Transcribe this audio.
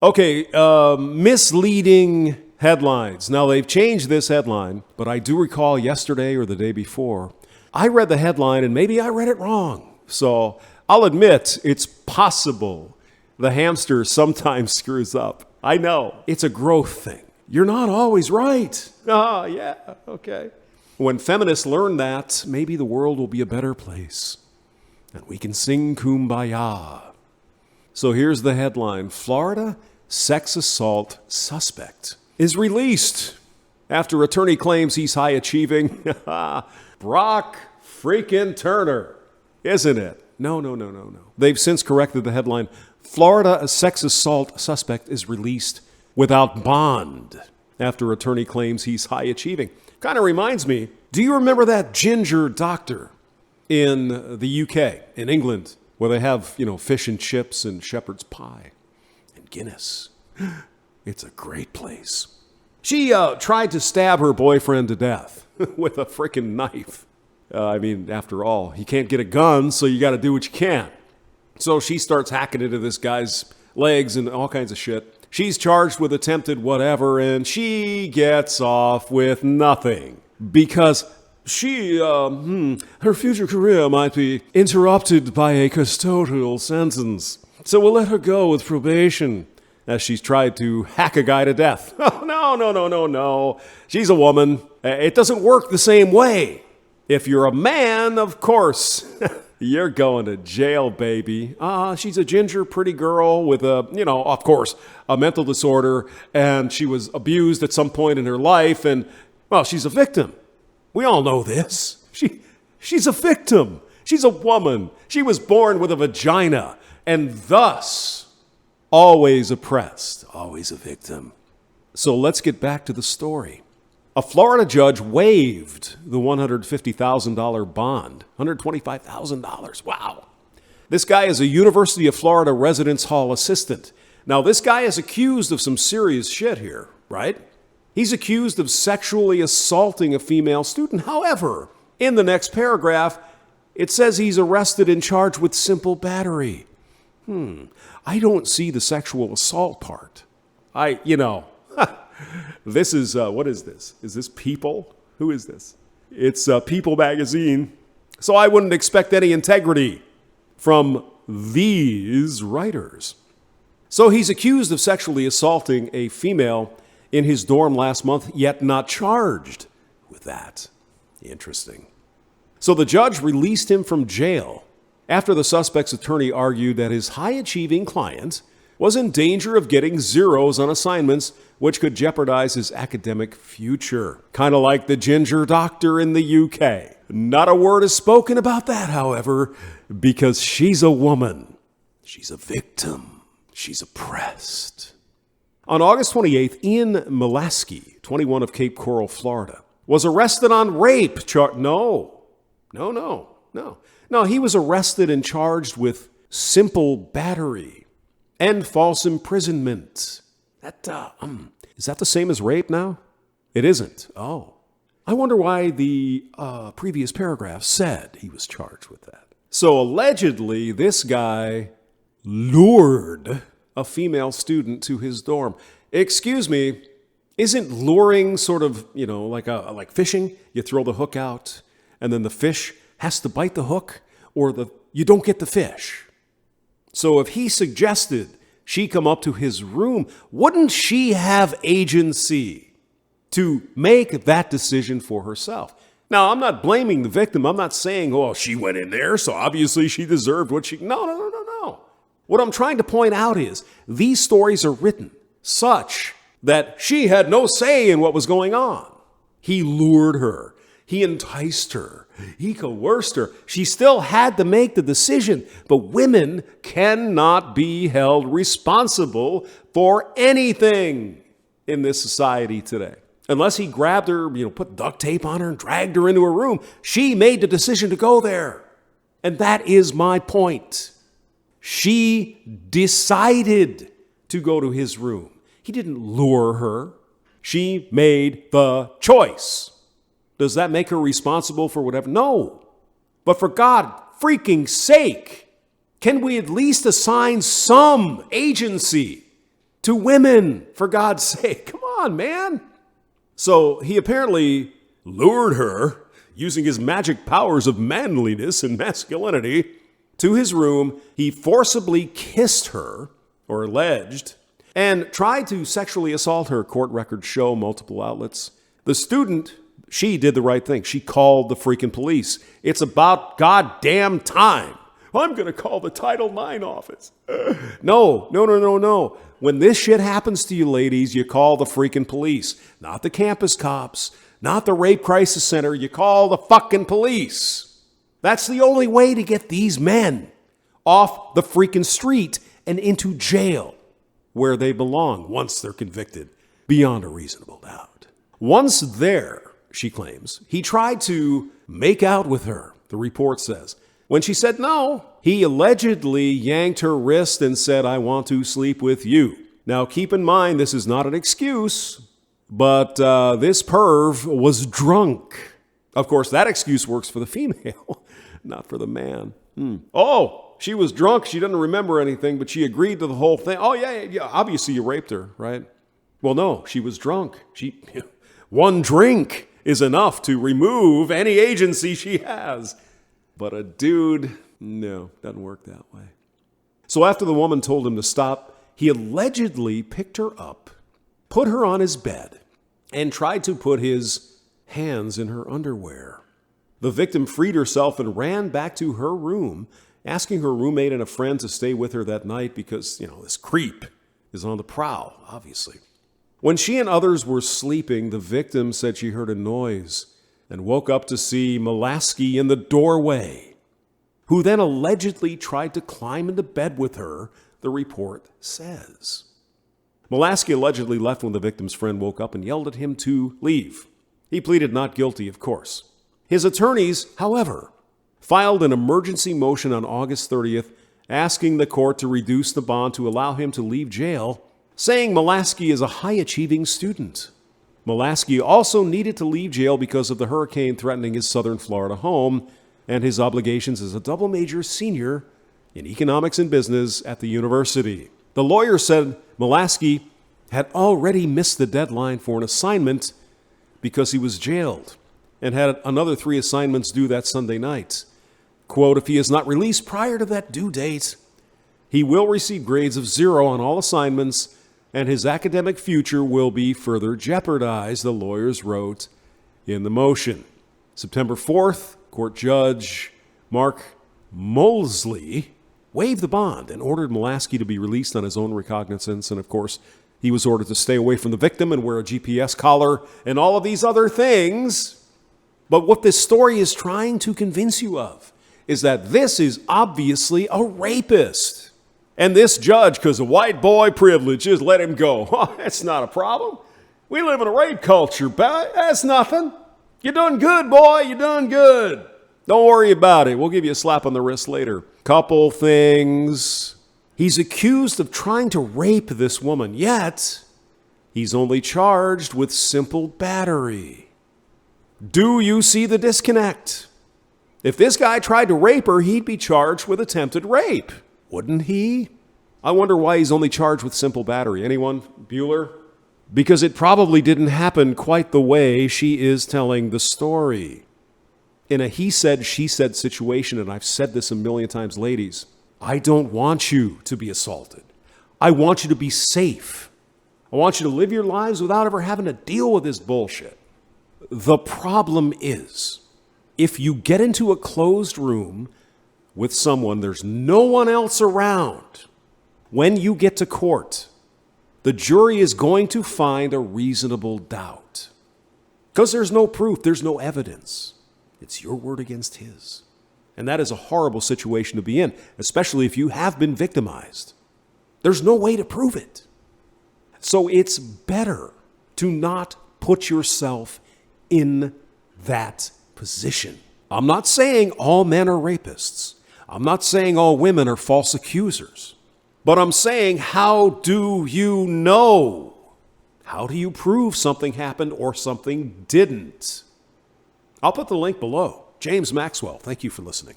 Okay, misleading headlines. Now, they've changed this headline, but I do recall yesterday or the day before, I read the headline and maybe I read it wrong. So I'll admit it's possible the hamster sometimes screws up. I know, it's a growth thing. You're not always right. Oh, yeah, okay. When feminists learn that, maybe the world will be a better place and we can sing Kumbaya. So here's the headline. Florida sex assault suspect is released after attorney claims he's high achieving. Brock freaking Turner, isn't it? No. They've since corrected the headline. Florida sex assault suspect is released without bond after attorney claims he's high achieving. Kind of reminds me, do you remember that ginger doctor in the UK, in England, where they have, fish and chips and shepherd's pie and Guinness? It's a great place. She tried to stab her boyfriend to death with a freaking knife. After all, he can't get a gun, so you got to do what you can. So she starts hacking into this guy's legs and all kinds of shit. She's charged with attempted whatever, and she gets off with nothing because her future career might be interrupted by a custodial sentence. So we'll let her go with probation as she's tried to hack a guy to death. Oh, no. She's a woman. It doesn't work the same way. If you're a man, of course, you're going to jail, baby. She's a ginger, pretty girl with of course, a mental disorder, and she was abused at some point in her life, and, well, she's a victim. We all know this. She's a victim. She's a woman. She was born with a vagina, and thus always oppressed, always a victim. So let's get back to the story. A Florida judge waived the $150,000 bond, $125,000. Wow. This guy is a University of Florida residence hall assistant. Now, this guy is accused of some serious shit here, right? He's accused of sexually assaulting a female student. However, in the next paragraph, it says he's arrested and charged with simple battery. I don't see the sexual assault part. This is, what is this? Is this People? Who is this? It's People magazine. So I wouldn't expect any integrity from these writers. So he's accused of sexually assaulting a female in his dorm last month, yet not charged with that. Interesting. So the judge released him from jail after the suspect's attorney argued that his high-achieving client was in danger of getting zeros on assignments, which could jeopardize his academic future. Kind of like the ginger doctor in the UK. Not a word is spoken about that, however, because she's a woman. She's a victim. She's oppressed. On August 28th, Ian Milaski, 21 of Cape Coral, Florida, was arrested on rape charge. No. He was arrested and charged with simple battery and false imprisonment. Is that the same as rape now? It isn't. Oh. I wonder why the previous paragraph said he was charged with that. So allegedly, this guy lured a female student to his dorm. Excuse me, isn't luring sort of, like fishing? You throw the hook out, and then the fish has to bite the hook, or you don't get the fish. So if he suggested she come up to his room, wouldn't she have agency to make that decision for herself? Now, I'm not blaming the victim. I'm not saying, she went in there, so obviously she deserved what she... No. What I'm trying to point out is these stories are written such that she had no say in what was going on. He lured her. He enticed her. He coerced her. She still had to make the decision. But women cannot be held responsible for anything in this society today. Unless he grabbed her, put duct tape on her and dragged her into a room, she made the decision to go there. And that is my point. She decided to go to his room. He didn't lure her. She made the choice. Does that make her responsible for whatever? No. But for God freaking sake, can we at least assign some agency to women, for God's sake. Come on, man. So he apparently lured her, using his magic powers of manliness and masculinity, to his room. He forcibly kissed her, or alleged, and tried to sexually assault her, court records show, multiple outlets. The student, she did the right thing. She called the freaking police. It's about goddamn time. I'm going to call the Title IX office. No. When this shit happens to you, ladies, you call the freaking police. Not the campus cops, not the rape crisis center. You call the fucking police. That's the only way to get these men off the freaking street and into jail, where they belong once they're convicted, beyond a reasonable doubt. Once there, she claims, he tried to make out with her, the report says. When she said no, he allegedly yanked her wrist and said, "I want to sleep with you." Now, keep in mind, this is not an excuse, but this perv was drunk. Of course, that excuse works for the female, not for the man. Oh, she was drunk. She doesn't remember anything, but she agreed to the whole thing. Oh, yeah. Obviously, you raped her, right? Well, no, she was drunk. One drink is enough to remove any agency she has. But a dude, no, doesn't work that way. So after the woman told him to stop, he allegedly picked her up, put her on his bed, and tried to put his hands in her underwear. The victim freed herself and ran back to her room, asking her roommate and a friend to stay with her that night because, this creep is on the prowl, obviously. When she and others were sleeping, the victim said she heard a noise and woke up to see Molaski in the doorway, who then allegedly tried to climb into bed with her, the report says. Molaski allegedly left when the victim's friend woke up and yelled at him to leave. He pleaded not guilty, of course. His attorneys, however, filed an emergency motion on August 30th asking the court to reduce the bond to allow him to leave jail, saying Molaski is a high-achieving student. Molaski also needed to leave jail because of the hurricane threatening his southern Florida home and his obligations as a double major senior in economics and business at the university. The lawyer said Molaski had already missed the deadline for an assignment because he was jailed and had another 3 assignments due that Sunday night. Quote, if he is not released prior to that due date, he will receive grades of 0 on all assignments and his academic future will be further jeopardized, the lawyers wrote in the motion. September 4th, court judge Mark Molesley waived the bond and ordered Molaski to be released on his own recognizance. And of course, he was ordered to stay away from the victim and wear a GPS collar and all of these other things. But what this story is trying to convince you of is that this is obviously a rapist. And this judge, because of white boy privilege, just let him go. Oh, that's not a problem. We live in a rape culture. That's nothing. You're doing good, boy. You're doing good. Don't worry about it. We'll give you a slap on the wrist later. Couple things. He's accused of trying to rape this woman, yet he's only charged with simple battery. Do you see the disconnect? If this guy tried to rape her, he'd be charged with attempted rape. Wouldn't he? I wonder why he's only charged with simple battery. Anyone? Bueller? Because it probably didn't happen quite the way she is telling the story. In a he said, she said situation, and I've said this a million times, ladies, I don't want you to be assaulted. I want you to be safe. I want you to live your lives without ever having to deal with this bullshit. The problem is, if you get into a closed room with someone, there's no one else around. When you get to court, the jury is going to find a reasonable doubt. Because there's no proof, there's no evidence. It's your word against his. And that is a horrible situation to be in, especially if you have been victimized. There's no way to prove it. So it's better to not put yourself in that position. I'm not saying all men are rapists. I'm not saying all women are false accusers, but I'm saying, how do you know? How do you prove something happened or something didn't? I'll put the link below. James Maxwell, thank you for listening.